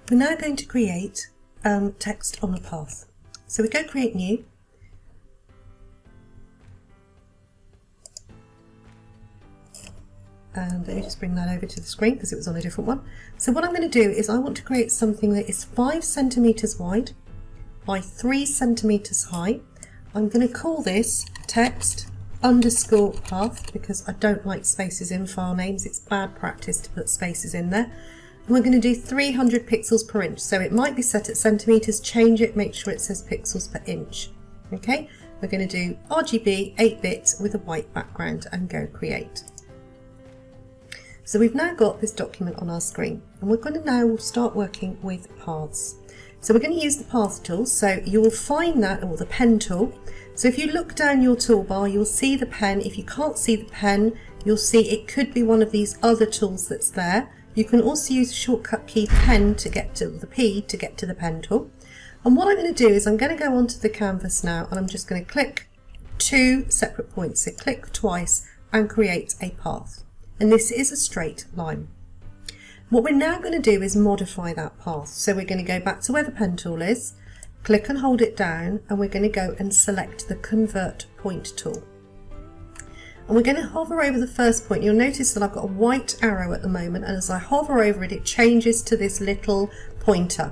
We're now going to create text on a path. So we go create new. And let me just bring that over to the screen because it was on a different one. So what I'm going to do is I want to create something that is 5 centimeters wide by 3 centimeters high. I'm going to call this text underscore path because I don't like spaces in file names. It's bad practice to put spaces in there. And we're going to do 300 pixels per inch. So it might be set at centimeters, change it, make sure it says pixels per inch. Okay, we're going to do RGB 8-bit with a white background and go create. So we've now got this document on our screen and we're going to now start working with paths. So we're going to use the path tool. So you will find that, or the pen tool. So if you look down your toolbar, you'll see the pen. If you can't see the pen, you'll see it could be one of these other tools that's there. You can also use the shortcut key pen to get to the P to get to the pen tool. And what I'm going to do is I'm going to go onto the canvas now and I'm just going to click 2 separate points. So click twice and create a path. And this is a straight line. What we're now going to do is modify that path. So we're going to go back to where the pen tool is, click and hold it down, and we're going to go and select the convert point tool. And we're going to hover over the first point. You'll notice that I've got a white arrow at the moment, and as I hover over it, it changes to this little pointer.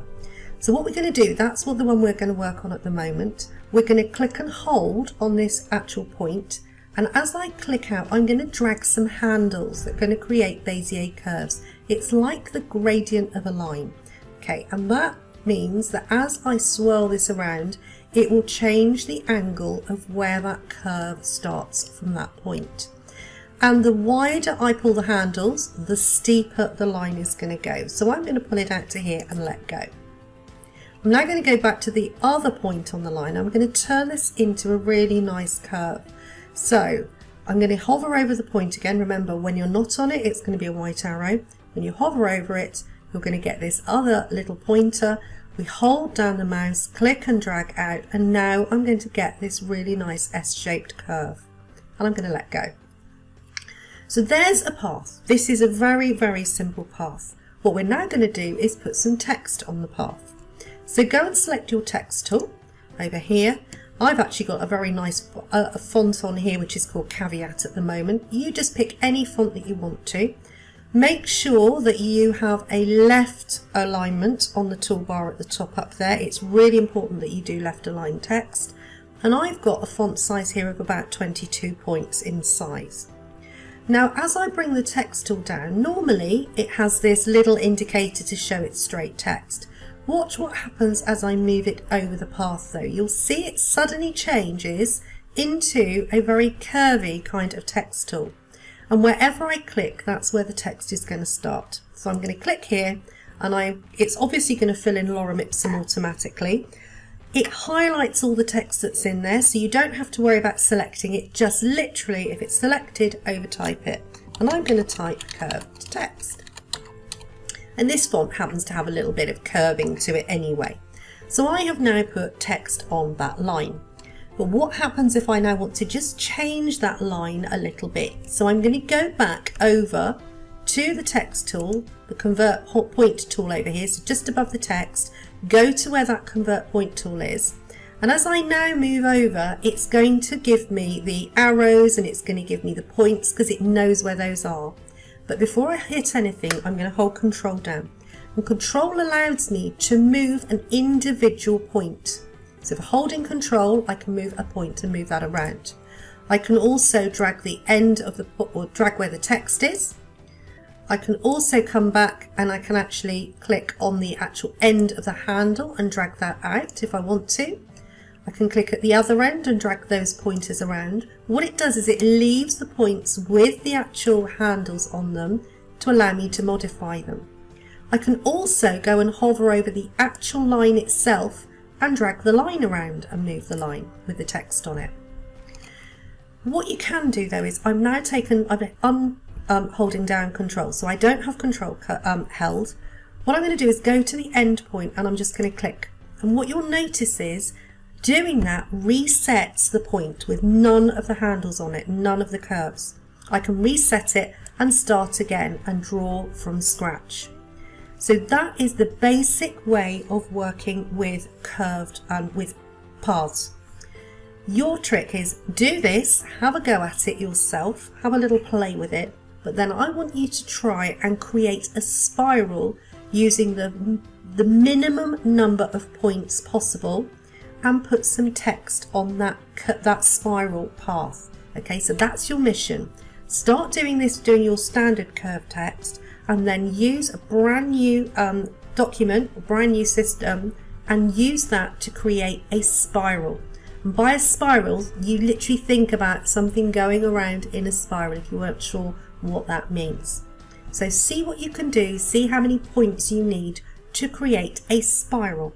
So what we're going to do, that's what the one we're going to work on at the moment. We're going to click and hold on this actual point. And as I click out, I'm going to drag some handles that are going to create Bezier curves. It's like the gradient of a line. Okay, and that means that as I swirl this around, it will change the angle of where that curve starts from that point. And the wider I pull the handles, the steeper the line is going to go. So I'm going to pull it out to here and let go. I'm now going to go back to the other point on the line. I'm going to turn this into a really nice curve. So I'm going to hover over the point again. Remember, when you're not on it, it's going to be a white arrow. When you hover over it, you're going to get this other little pointer. We hold down the mouse, click and drag out, and now I'm going to get this really nice S-shaped curve. And I'm going to let go. So there's a path. This is a very, very simple path. What we're now going to do is put some text on the path. So go and select your text tool over here. I've actually got a very nice font on here which is called Caveat at the moment. You just pick any font that you want to. Make sure that you have a left alignment on the toolbar at the top up there. It's really important that you do left align text. And I've got a font size here of about 22 points in size. Now as I bring the text tool down, normally it has this little indicator to show it's straight text. Watch what happens as I move it over the path though. You'll see it suddenly changes into a very curvy kind of text tool. And wherever I click, that's where the text is going to start. So I'm going to click here and it's obviously going to fill in lorem ipsum automatically. It highlights all the text that's in there, so you don't have to worry about selecting it. Just literally, if it's selected, overtype it. And I'm going to type curved text. And this font happens to have a little bit of curving to it anyway. So I have now put text on that line. But what happens if I now want to just change that line a little bit? So I'm going to go back over to the text tool, the convert point tool over here, so just above the text, go to where that convert point tool is. And as I now move over, it's going to give me the arrows and it's going to give me the points because it knows where those are. But before I hit anything, I'm going to hold Control down. And Control allows me to move an individual point. So for holding Control, I can move a point and move that around. I can also drag the end of the, or drag where the text is. I can also come back and I can actually click on the actual end of the handle and drag that out if I want to. I can click at the other end and drag those pointers around. What it does is it leaves the points with the actual handles on them to allow me to modify them. I can also go and hover over the actual line itself and drag the line around and move the line with the text on it. What you can do though is I'm holding down Control, so I don't have Control held. What I'm going to do is go to the end point and I'm just going to click. And what you'll notice is doing that resets the point with none of the handles on it, none of the curves. I can reset it and start again and draw from scratch. So that is the basic way of working with curved and with paths. Your trick is do this, have a go at it yourself, have a little play with it, but then I want you to try and create a spiral using the minimum number of points possible and put some text on that spiral path. Okay, so that's your mission. Start doing this, doing your standard curve text, and then use a brand new document, a brand new system, and use that to create a spiral. And by a spiral, you literally think about something going around in a spiral if you weren't sure what that means. So see what you can do, see how many points you need to create a spiral.